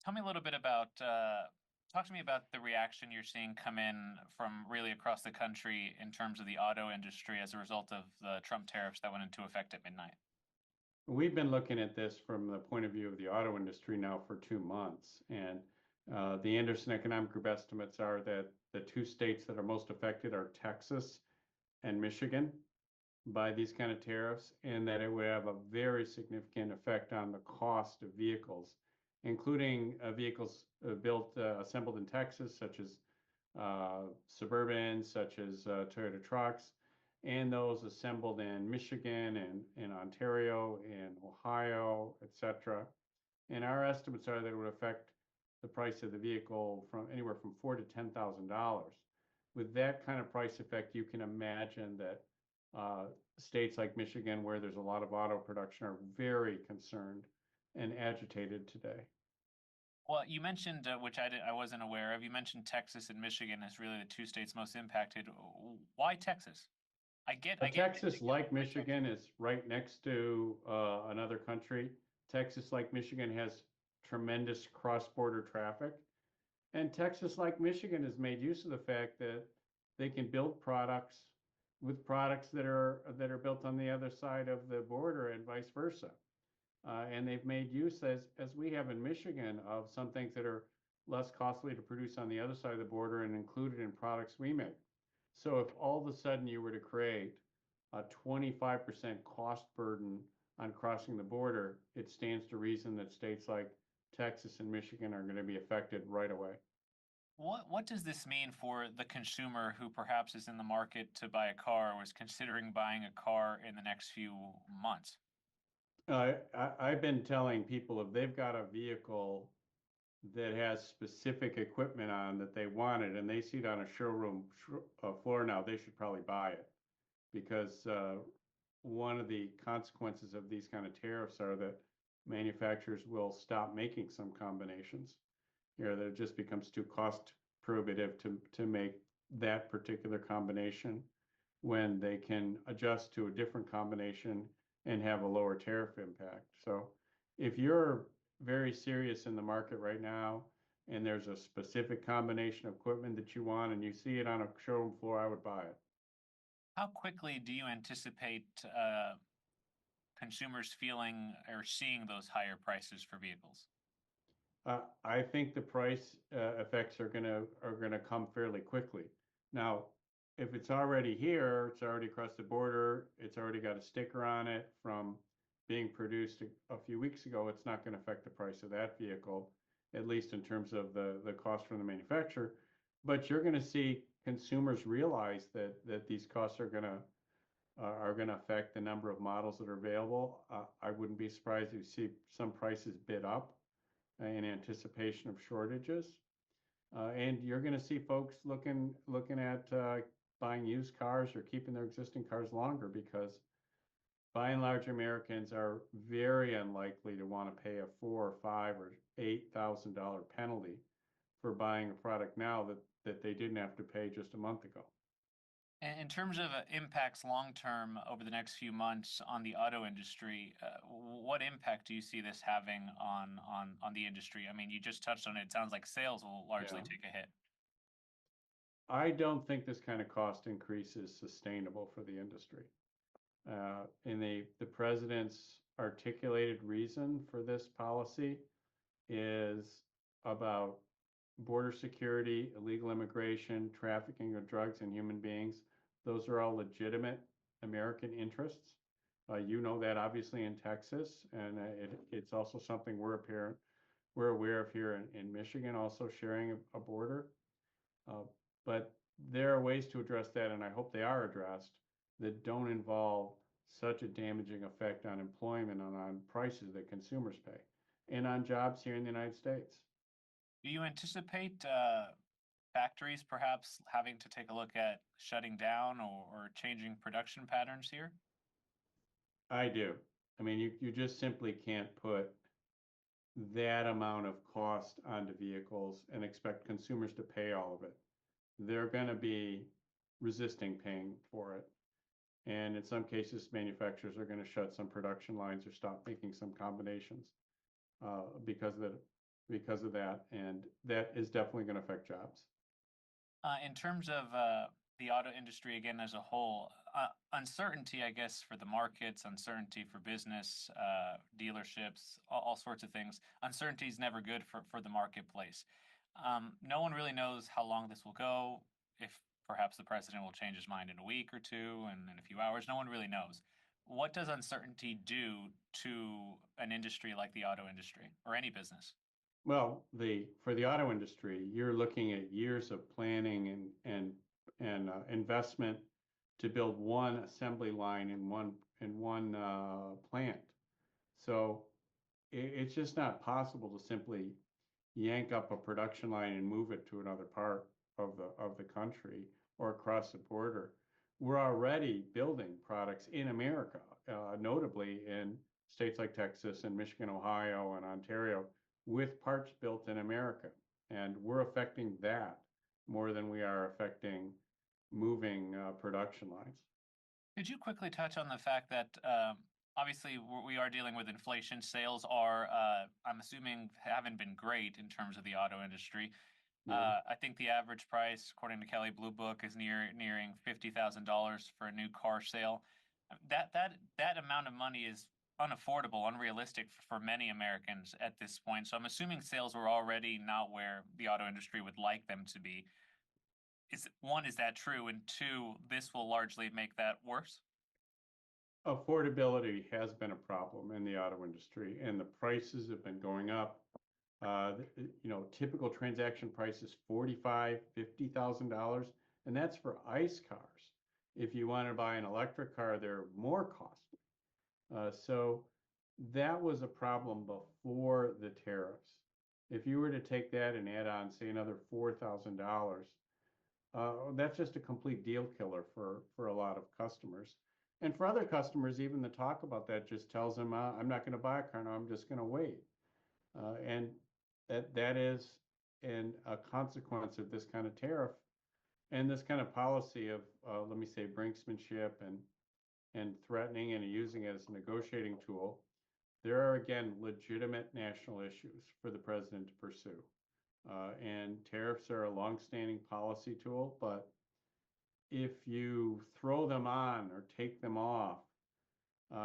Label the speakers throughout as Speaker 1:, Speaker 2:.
Speaker 1: Tell me a little bit about, talk to me about the reaction you're seeing come in from really across the country in terms of the auto industry as a result of the Trump tariffs that went into effect at midnight.
Speaker 2: We've been looking at this from the point of view of the auto industry now for 2 months, and the Anderson Economic Group estimates are that the two states that are most affected are Texas and Michigan by these kind of tariffs, and that it would have a very significant effect on the cost of vehicles, including vehicles assembled in Texas, such as Suburbans, such as Toyota trucks, and those assembled in Michigan and in Ontario and Ohio, etc. And our estimates are that it would affect the price of the vehicle from anywhere from $4,000 to $10,000. With that kind of price effect, you can imagine that uh, states like Michigan, where there's a lot of auto production, are very concerned and agitated today.
Speaker 1: Well, you mentioned, I wasn't aware of, you mentioned Texas and Michigan as really the two states most impacted. Why Texas? I get
Speaker 2: Texas,
Speaker 1: Michigan, but
Speaker 2: like
Speaker 1: why Texas?
Speaker 2: Michigan, is right next to another country. Texas, like Michigan, has tremendous cross-border traffic. And Texas, like Michigan, has made use of the fact that they can build products with products that are built on the other side of the border and vice versa. And they've made use, as we have in Michigan, of some things that are less costly to produce on the other side of the border and included in products we make. So if all of a sudden you were to create a 25% cost burden on crossing the border, it stands to reason that states like Texas and Michigan are going to be affected right away.
Speaker 1: What does this mean for the consumer who perhaps is in the market to buy a car or is considering buying a car in the next few months?
Speaker 2: I've been telling people if they've got a vehicle that has specific equipment on that they wanted and they see it on a showroom floor now, they should probably buy it because one of the consequences of these kind of tariffs are that manufacturers will stop making some combinations. That it just becomes too cost prohibitive to make that particular combination when they can adjust to a different combination and have a lower tariff impact. So if you're very serious in the market right now and there's a specific combination of equipment that you want and you see it on a showroom floor, I would buy it.
Speaker 1: How quickly do you anticipate consumers feeling or seeing those higher prices for vehicles?
Speaker 2: I think the price effects are gonna come fairly quickly. Now, if it's already here, it's already across the border, it's already got a sticker on it from being produced a few weeks ago, it's not going to affect the price of that vehicle, at least in terms of the cost from the manufacturer. But you're going to see consumers realize that these costs are gonna affect the number of models that are available. I wouldn't be surprised if you see some prices bid up in anticipation of shortages. And you're going to see folks looking at buying used cars or keeping their existing cars longer because by and large Americans are very unlikely to want to pay a four or five or $8,000 penalty for buying a product now that they didn't have to pay just a month ago.
Speaker 1: In terms of impacts long term over the next few months on the auto industry, what impact do you see this having on the industry? I mean, you just touched on it. It sounds like sales will largely
Speaker 2: Yeah.
Speaker 1: take a hit.
Speaker 2: I don't think this kind of cost increase is sustainable for the industry. And the president's articulated reason for this policy is about border security, illegal immigration, trafficking of drugs and human beings. Those are all legitimate American interests. You know that obviously in Texas, and it's also something we're aware of here in Michigan, also sharing a border. Uh, but there are ways to address that, and I hope they are addressed, that don't involve such a damaging effect on employment and on prices that consumers pay and on jobs here in the United States.
Speaker 1: Do you anticipate factories perhaps having to take a look at shutting down or changing production patterns here?
Speaker 2: I do. I mean, you just simply can't put that amount of cost onto vehicles and expect consumers to pay all of it. They're going to be resisting paying for it. And in some cases, manufacturers are going to shut some production lines or stop making some combinations because of because of that, and that is definitely going to affect jobs.
Speaker 1: In terms of the auto industry again as a whole, uncertainty, I guess, for the markets, uncertainty for business, dealerships, all sorts of things. Uncertainty is never good for the marketplace. No one really knows how long this will go, if perhaps the president will change his mind in a week or two and in a few hours. No one really knows. What does uncertainty do to an industry like the auto industry or any business?
Speaker 2: Well, for the auto industry, you're looking at years of planning and investment to build one assembly line in one plant. So it's just not possible to simply yank up a production line and move it to another part of the country or across the border. We're already building products in America, notably in states like Texas and Michigan, Ohio, and Ontario, with parts built in America. And we're affecting that more than we are affecting moving production lines.
Speaker 1: Could you quickly touch on the fact that obviously we are dealing with inflation? Sales are, I'm assuming, haven't been great in terms of the auto industry.
Speaker 2: Yeah.
Speaker 1: I think the average price, according to Kelley Blue Book, is nearing $50,000 for a new car sale. That amount of money is unaffordable, unrealistic for many Americans at this point. So I'm assuming sales were already not where the auto industry would like them to be. Is that true? And two, this will largely make that worse?
Speaker 2: Affordability has been a problem in the auto industry, and the prices have been going up. Typical transaction price is $45,000, $50,000, and that's for ICE cars. If you want to buy an electric car, they're more costly. So that was a problem before the tariffs. If you were to take that and add on, say, another $4,000, that's just a complete deal killer for a lot of customers. And for other customers, even the talk about that just tells them, I'm not going to buy a car now, I'm just going to wait. And that is a consequence of this kind of tariff and this kind of policy of, let me say, brinksmanship and threatening and using it as a negotiating tool. There are, again, legitimate national issues for the president to pursue. And tariffs are a longstanding policy tool, but if you throw them on or take them off,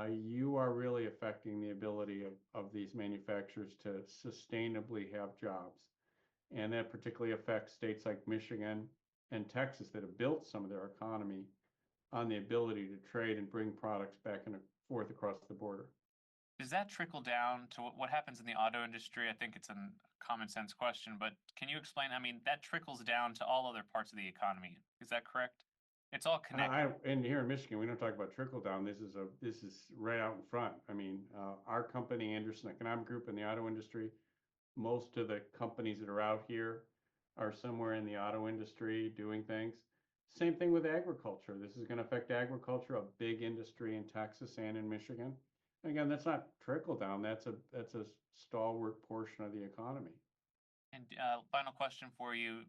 Speaker 2: you are really affecting the ability of these manufacturers to sustainably have jobs. And that particularly affects states like Michigan and Texas that have built some of their economy on the ability to trade and bring products back and forth across the border.
Speaker 1: Does that trickle down to what happens in the auto industry? I think it's a common sense question, but can you explain? I mean, that trickles down to all other parts of the economy. Is that correct? It's all connected.
Speaker 2: And here in Michigan, we don't talk about trickle down. This is right out in front. I mean, our company, Anderson Economic Group, in the auto industry, most of the companies that are out here are somewhere in the auto industry doing things. Same thing with agriculture. This is going to affect agriculture, a big industry in Texas and in Michigan. And again, that's not trickle down. That's a stalwart portion of the economy.
Speaker 1: And final question for you.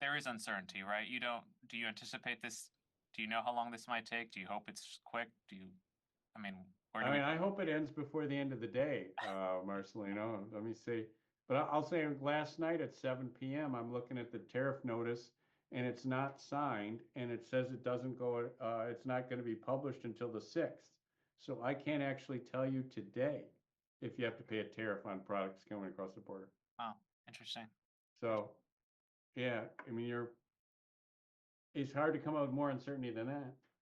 Speaker 1: There is uncertainty, right? Do you anticipate this? Do you know how long this might take? Do you hope it's quick?
Speaker 2: I hope it ends before the end of the day, Marcelino. Let me see. But I'll say last night at 7 p.m., I'm looking at the tariff notice and it's not signed and it says it's not going to be published until the 6th. So I can't actually tell you today if you have to pay a tariff on products coming across the border.
Speaker 1: Wow, interesting.
Speaker 2: So, yeah, I mean, it's hard to come out with more uncertainty than that.